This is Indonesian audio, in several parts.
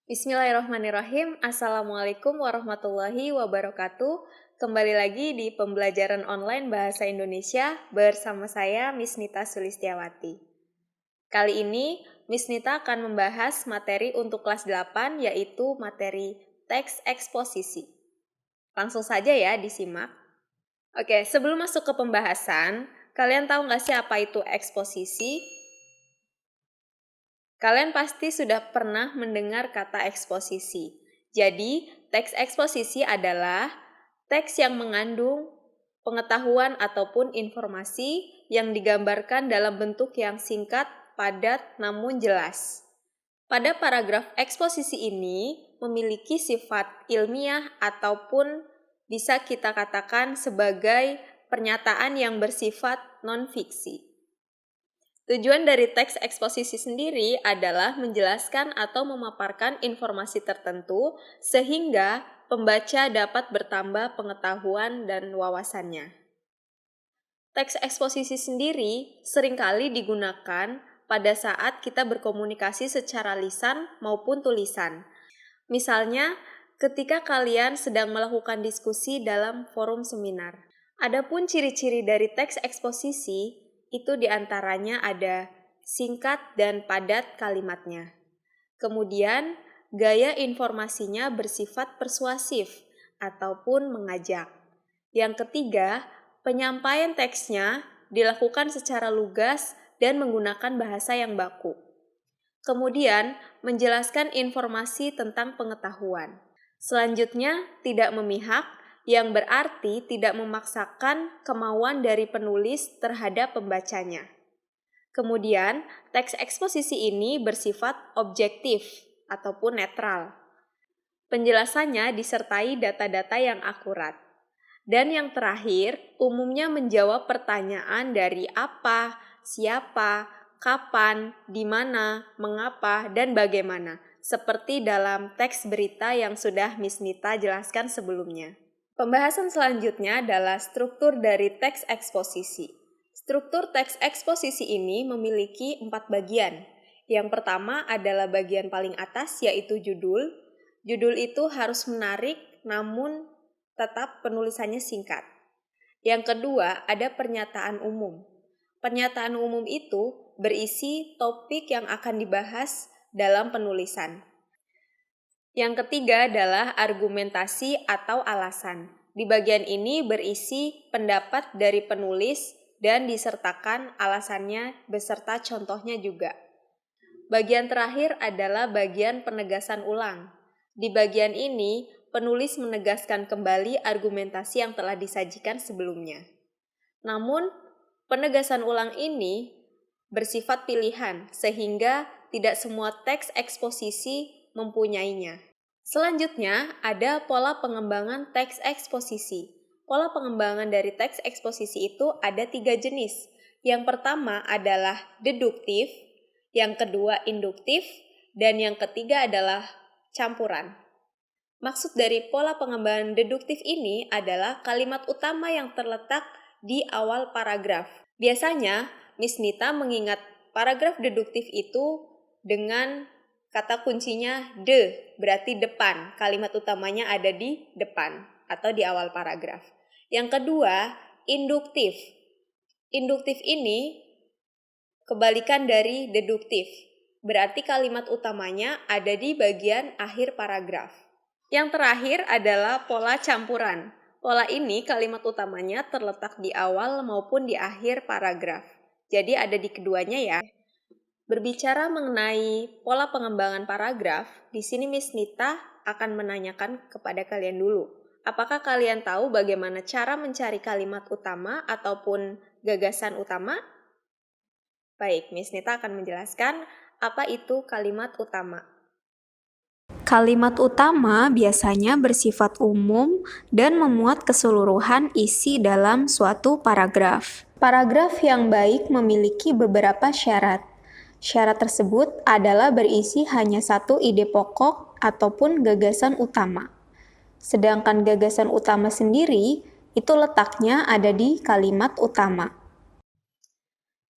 Bismillahirrahmanirrahim. Assalamualaikum warahmatullahi wabarakatuh. Kembali lagi di pembelajaran online Bahasa Indonesia bersama saya, Miss Nita Sulistiawati. Kali ini, Miss Nita akan membahas materi untuk kelas 8, yaitu materi teks eksposisi. Langsung saja ya, disimak. Oke, sebelum masuk ke pembahasan, kalian tahu nggak sih apa itu eksposisi? Kalian pasti sudah pernah mendengar kata eksposisi. Jadi, teks eksposisi adalah teks yang mengandung pengetahuan ataupun informasi yang digambarkan dalam bentuk yang singkat, padat, namun jelas. Pada paragraf eksposisi ini memiliki sifat ilmiah ataupun bisa kita katakan sebagai pernyataan yang bersifat non-fiksi. Tujuan dari teks eksposisi sendiri adalah menjelaskan atau memaparkan informasi tertentu sehingga pembaca dapat bertambah pengetahuan dan wawasannya. Teks eksposisi sendiri seringkali digunakan pada saat kita berkomunikasi secara lisan maupun tulisan. Misalnya, ketika kalian sedang melakukan diskusi dalam forum seminar. Adapun ciri-ciri dari teks eksposisi itu diantaranya ada singkat dan padat kalimatnya. Kemudian, gaya informasinya bersifat persuasif ataupun mengajak. Yang ketiga, penyampaian teksnya dilakukan secara lugas dan menggunakan bahasa yang baku. Kemudian, menjelaskan informasi tentang pengetahuan. Selanjutnya, tidak memihak, yang berarti tidak memaksakan kemauan dari penulis terhadap pembacanya. Kemudian, teks eksposisi ini bersifat objektif ataupun netral. Penjelasannya disertai data-data yang akurat. Dan yang terakhir, umumnya menjawab pertanyaan dari apa, siapa, kapan, di mana, mengapa, dan bagaimana, seperti dalam teks berita yang sudah Miss Nita jelaskan sebelumnya. Pembahasan selanjutnya adalah struktur dari teks eksposisi. Struktur teks eksposisi ini memiliki 4 bagian. Yang pertama adalah bagian paling atas, yaitu judul. Judul itu harus menarik, namun tetap penulisannya singkat. Yang kedua, ada pernyataan umum. Pernyataan umum itu berisi topik yang akan dibahas dalam penulisan. Yang ketiga adalah argumentasi atau alasan. Di bagian ini berisi pendapat dari penulis dan disertakan alasannya beserta contohnya juga. Bagian terakhir adalah bagian penegasan ulang. Di bagian ini, penulis menegaskan kembali argumentasi yang telah disajikan sebelumnya. Namun, penegasan ulang ini bersifat pilihan, sehingga tidak semua teks eksposisi mempunyainya. Selanjutnya, ada pola pengembangan teks eksposisi. Pola pengembangan dari teks eksposisi itu ada 3 jenis. Yang pertama adalah deduktif, yang kedua induktif, dan yang ketiga adalah campuran. Maksud dari pola pengembangan deduktif ini adalah kalimat utama yang terletak di awal paragraf. Biasanya, Miss Nita mengingat paragraf deduktif itu dengan kata kuncinya de, berarti depan. Kalimat utamanya ada di depan atau di awal paragraf. Yang kedua, induktif. Induktif ini kebalikan dari deduktif. Berarti kalimat utamanya ada di bagian akhir paragraf. Yang terakhir adalah pola campuran. Pola ini kalimat utamanya terletak di awal maupun di akhir paragraf. Jadi ada di keduanya ya. Berbicara mengenai pola pengembangan paragraf, di sini Miss Nita akan menanyakan kepada kalian dulu. Apakah kalian tahu bagaimana cara mencari kalimat utama ataupun gagasan utama? Baik, Miss Nita akan menjelaskan apa itu kalimat utama. Kalimat utama biasanya bersifat umum dan memuat keseluruhan isi dalam suatu paragraf. Paragraf yang baik memiliki beberapa syarat. Syarat tersebut adalah berisi hanya satu ide pokok ataupun gagasan utama. Sedangkan gagasan utama sendiri itu letaknya ada di kalimat utama.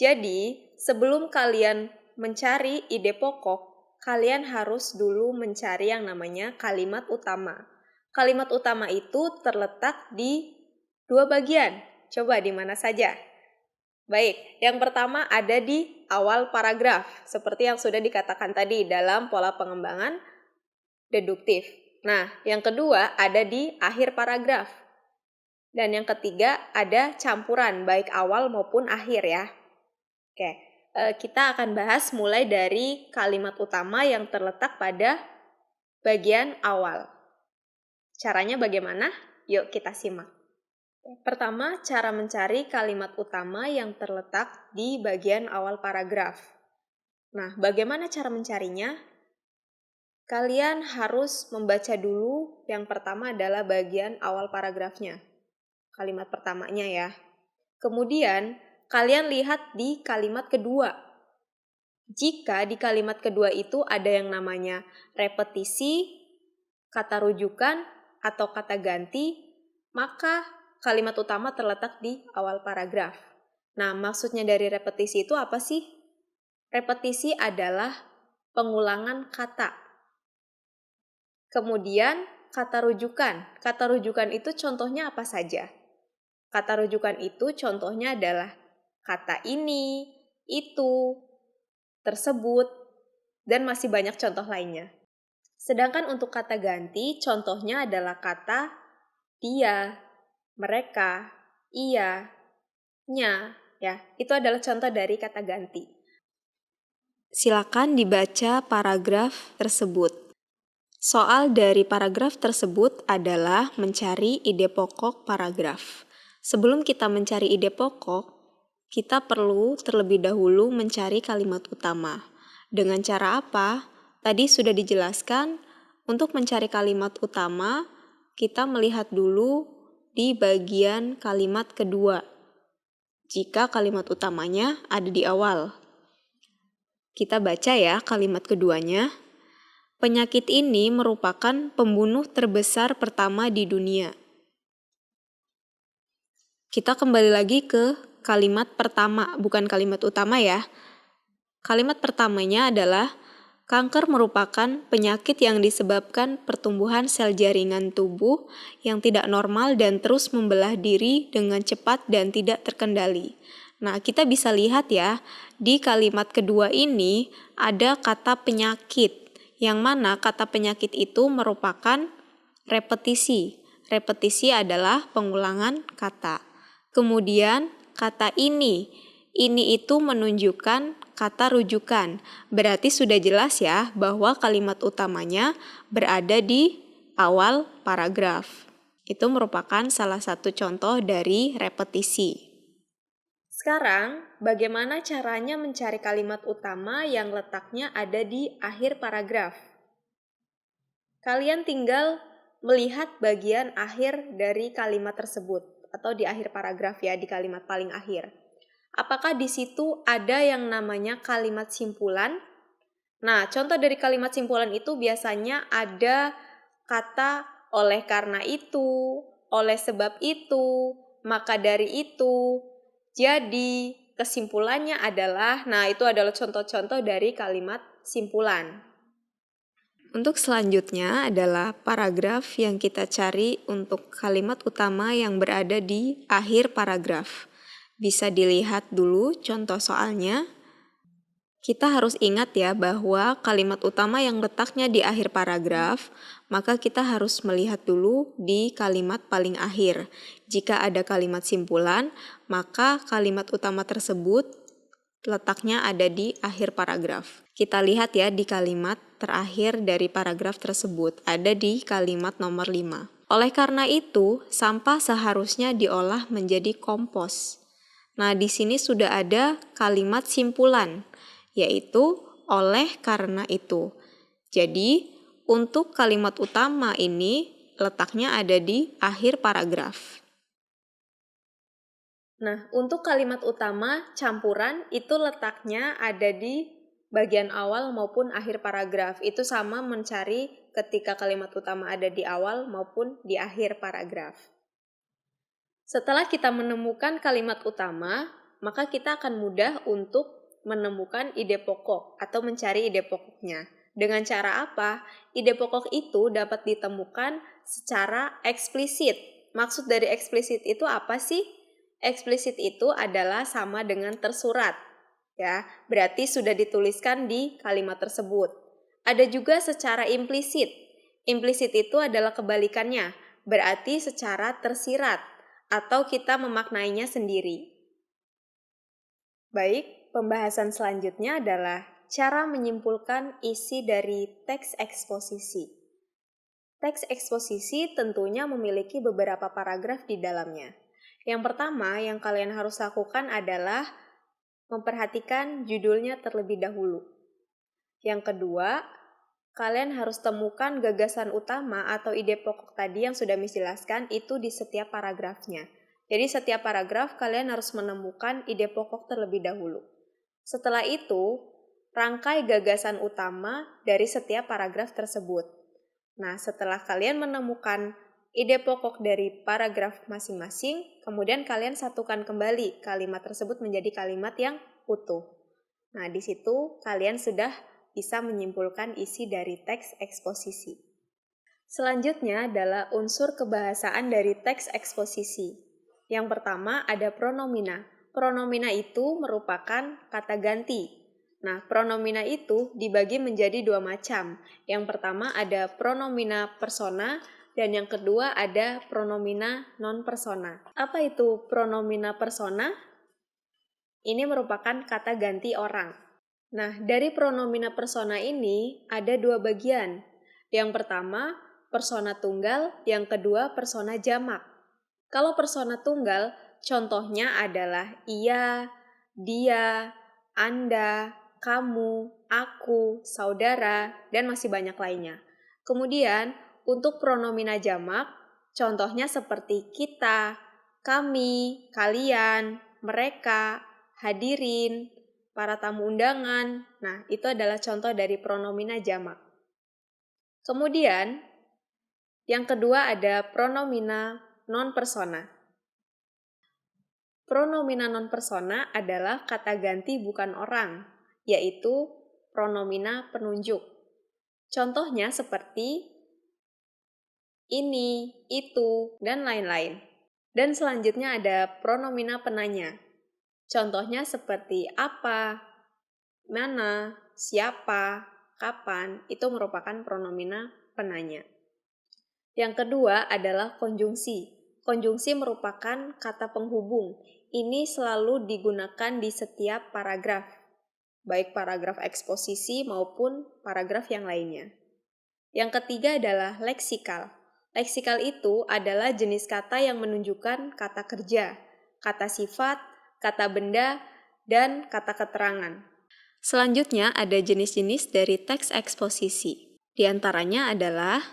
Jadi, sebelum kalian mencari ide pokok, kalian harus dulu mencari yang namanya kalimat utama. Kalimat utama itu terletak di dua bagian. Coba di mana saja? Baik, yang pertama ada di awal paragraf, seperti yang sudah dikatakan tadi dalam pola pengembangan deduktif. Nah, yang kedua ada di akhir paragraf. Dan yang ketiga ada campuran, baik awal maupun akhir ya. Oke, kita akan bahas mulai dari kalimat utama yang terletak pada bagian awal. Caranya bagaimana? Yuk kita simak. Pertama, cara mencari kalimat utama yang terletak di bagian awal paragraf. Nah, bagaimana cara mencarinya? Kalian harus membaca dulu, yang pertama adalah bagian awal paragrafnya. Kalimat pertamanya ya. Kemudian, kalian lihat di kalimat kedua. Jika di kalimat kedua itu ada yang namanya repetisi, kata rujukan, atau kata ganti, maka kalimat utama terletak di awal paragraf. Nah, maksudnya dari repetisi itu apa sih? Repetisi adalah pengulangan kata. Kemudian, kata rujukan. Kata rujukan itu contohnya apa saja? Kata rujukan itu contohnya adalah kata ini, itu, tersebut, dan masih banyak contoh lainnya. Sedangkan untuk kata ganti, contohnya adalah kata dia, mereka, ia, nya, ya. Itu adalah contoh dari kata ganti. Silakan dibaca paragraf tersebut. Soal dari paragraf tersebut adalah mencari ide pokok paragraf. Sebelum kita mencari ide pokok, kita perlu terlebih dahulu mencari kalimat utama. Dengan cara apa? Tadi sudah dijelaskan, untuk mencari kalimat utama, kita melihat dulu di bagian kalimat kedua. Jika kalimat utamanya ada di awal. Kita baca ya kalimat keduanya. Penyakit ini merupakan pembunuh terbesar pertama di dunia. Kita kembali lagi ke kalimat pertama, bukan kalimat utama ya. Kalimat pertamanya adalah kanker merupakan penyakit yang disebabkan pertumbuhan sel jaringan tubuh yang tidak normal dan terus membelah diri dengan cepat dan tidak terkendali. Nah, kita bisa lihat ya, di kalimat kedua ini ada kata penyakit, yang mana kata penyakit itu merupakan repetisi. Repetisi adalah pengulangan kata. Kemudian kata ini itu menunjukkan kata rujukan. Berarti sudah jelas ya bahwa kalimat utamanya berada di awal paragraf. Itu merupakan salah satu contoh dari repetisi. Sekarang, bagaimana caranya mencari kalimat utama yang letaknya ada di akhir paragraf? Kalian tinggal melihat bagian akhir dari kalimat tersebut atau di akhir paragraf ya, di kalimat paling akhir. Apakah di situ ada yang namanya kalimat simpulan? Nah, contoh dari kalimat simpulan itu biasanya ada kata oleh karena itu, oleh sebab itu, maka dari itu, jadi, kesimpulannya adalah, nah itu adalah contoh-contoh dari kalimat simpulan. Untuk selanjutnya adalah paragraf yang kita cari untuk kalimat utama yang berada di akhir paragraf. Bisa dilihat dulu contoh soalnya. Kita harus ingat ya bahwa kalimat utama yang letaknya di akhir paragraf, maka kita harus melihat dulu di kalimat paling akhir. Jika ada kalimat simpulan, maka kalimat utama tersebut letaknya ada di akhir paragraf. Kita lihat ya di kalimat terakhir dari paragraf tersebut, ada di kalimat nomor 5. Oleh karena itu, sampah seharusnya diolah menjadi kompos. Nah, di sini sudah ada kalimat simpulan, yaitu oleh karena itu. Jadi, untuk kalimat utama ini letaknya ada di akhir paragraf. Nah, untuk kalimat utama campuran itu letaknya ada di bagian awal maupun akhir paragraf. Itu sama mencari ketika kalimat utama ada di awal maupun di akhir paragraf. Setelah kita menemukan kalimat utama, maka kita akan mudah untuk menemukan ide pokok atau mencari ide pokoknya. Dengan cara apa? Ide pokok itu dapat ditemukan secara eksplisit. Maksud dari eksplisit itu apa sih? Eksplisit itu adalah sama dengan tersurat. Ya, berarti sudah dituliskan di kalimat tersebut. Ada juga secara implisit. Implisit itu adalah kebalikannya, berarti secara tersirat atau kita memaknainya sendiri. Baik, pembahasan selanjutnya adalah cara menyimpulkan isi dari teks eksposisi. Teks eksposisi tentunya memiliki beberapa paragraf di dalamnya. Yang pertama yang kalian harus lakukan adalah memperhatikan judulnya terlebih dahulu. Yang kedua, kalian harus temukan gagasan utama atau ide pokok tadi yang sudah Miss jelaskan itu di setiap paragrafnya. Jadi setiap paragraf kalian harus menemukan ide pokok terlebih dahulu. Setelah itu, rangkai gagasan utama dari setiap paragraf tersebut. Nah, setelah kalian menemukan ide pokok dari paragraf masing-masing, kemudian kalian satukan kembali kalimat tersebut menjadi kalimat yang utuh. Nah, di situ kalian sudah bisa menyimpulkan isi dari teks eksposisi. Selanjutnya adalah unsur kebahasaan dari teks eksposisi. Yang pertama ada pronomina. Pronomina itu merupakan kata ganti. Nah, pronomina itu dibagi menjadi dua macam. Yang pertama ada pronomina persona dan yang kedua ada pronomina non-persona. Apa itu pronomina persona? Ini merupakan kata ganti orang. Nah, dari pronomina persona ini ada dua bagian. Yang pertama, persona tunggal, yang kedua, persona jamak. Kalau persona tunggal, contohnya adalah ia, dia, Anda, kamu, aku, saudara, dan masih banyak lainnya. Kemudian, untuk pronomina jamak, contohnya seperti kita, kami, kalian, mereka, hadirin, para tamu undangan. Nah, itu adalah contoh dari pronomina jamak. Kemudian, yang kedua ada pronomina non-persona. Pronomina non-persona adalah kata ganti bukan orang, yaitu pronomina penunjuk. Contohnya seperti ini, itu, dan lain-lain. Dan selanjutnya ada pronomina penanya. Contohnya seperti apa, mana, siapa, kapan, itu merupakan pronomina penanya. Yang kedua adalah konjungsi. Konjungsi merupakan kata penghubung. Ini selalu digunakan di setiap paragraf, baik paragraf eksposisi maupun paragraf yang lainnya. Yang ketiga adalah leksikal. Leksikal itu adalah jenis kata yang menunjukkan kata kerja, kata sifat, kata benda, dan kata keterangan. Selanjutnya ada jenis-jenis dari teks eksposisi. Di antaranya adalah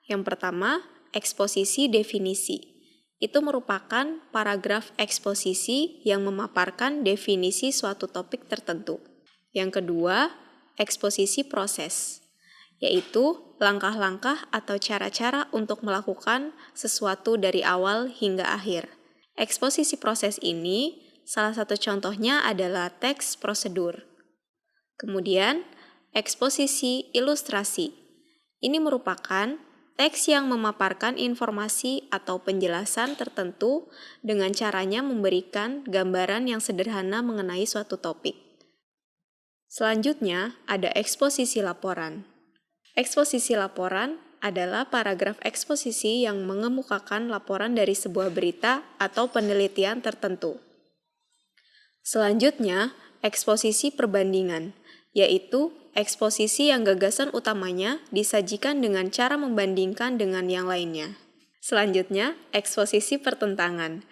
yang pertama, eksposisi definisi. Itu merupakan paragraf eksposisi yang memaparkan definisi suatu topik tertentu. Yang kedua, eksposisi proses, yaitu langkah-langkah atau cara-cara untuk melakukan sesuatu dari awal hingga akhir. Eksposisi proses ini, salah satu contohnya adalah teks prosedur. Kemudian, eksposisi ilustrasi. Ini merupakan teks yang memaparkan informasi atau penjelasan tertentu dengan caranya memberikan gambaran yang sederhana mengenai suatu topik. Selanjutnya, ada eksposisi laporan. Eksposisi laporan adalah paragraf eksposisi yang mengemukakan laporan dari sebuah berita atau penelitian tertentu. Selanjutnya, eksposisi perbandingan, yaitu eksposisi yang gagasan utamanya disajikan dengan cara membandingkan dengan yang lainnya. Selanjutnya, eksposisi pertentangan,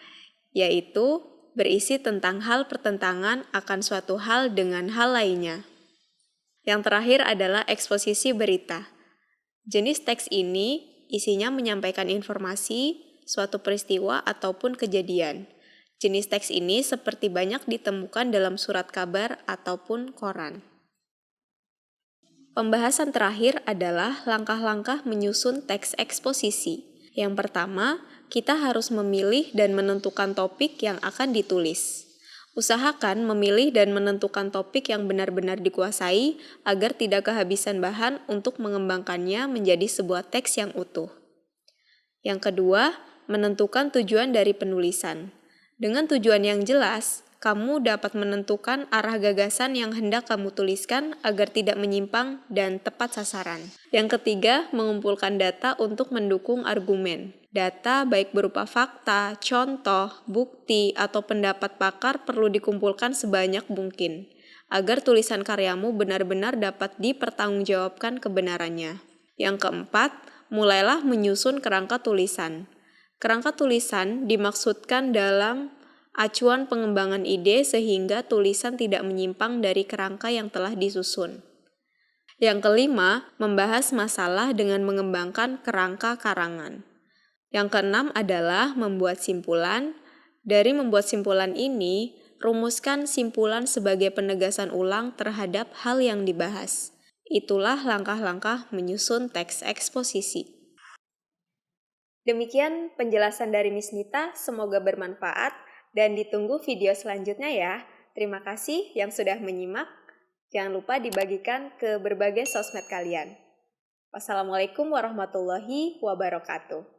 yaitu berisi tentang hal pertentangan akan suatu hal dengan hal lainnya. Yang terakhir adalah eksposisi berita. Jenis teks ini isinya menyampaikan informasi, suatu peristiwa ataupun kejadian. Jenis teks ini seperti banyak ditemukan dalam surat kabar ataupun koran. Pembahasan terakhir adalah langkah-langkah menyusun teks eksposisi. Yang pertama, kita harus memilih dan menentukan topik yang akan ditulis. Usahakan memilih dan menentukan topik yang benar-benar dikuasai agar tidak kehabisan bahan untuk mengembangkannya menjadi sebuah teks yang utuh. Yang kedua, menentukan tujuan dari penulisan. Dengan tujuan yang jelas, kamu dapat menentukan arah gagasan yang hendak kamu tuliskan agar tidak menyimpang dan tepat sasaran. Yang ketiga, mengumpulkan data untuk mendukung argumen. Data baik berupa fakta, contoh, bukti, atau pendapat pakar perlu dikumpulkan sebanyak mungkin, agar tulisan karyamu benar-benar dapat dipertanggungjawabkan kebenarannya. Yang keempat, mulailah menyusun kerangka tulisan. Kerangka tulisan dimaksudkan dalam acuan pengembangan ide sehingga tulisan tidak menyimpang dari kerangka yang telah disusun. Yang kelima, membahas masalah dengan mengembangkan kerangka karangan. Yang keenam adalah membuat simpulan. Dari membuat simpulan ini, rumuskan simpulan sebagai penegasan ulang terhadap hal yang dibahas. Itulah langkah-langkah menyusun teks eksposisi. Demikian penjelasan dari Miss Nita, semoga bermanfaat dan ditunggu video selanjutnya ya. Terima kasih yang sudah menyimak. Jangan lupa dibagikan ke berbagai sosmed kalian. Wassalamualaikum warahmatullahi wabarakatuh.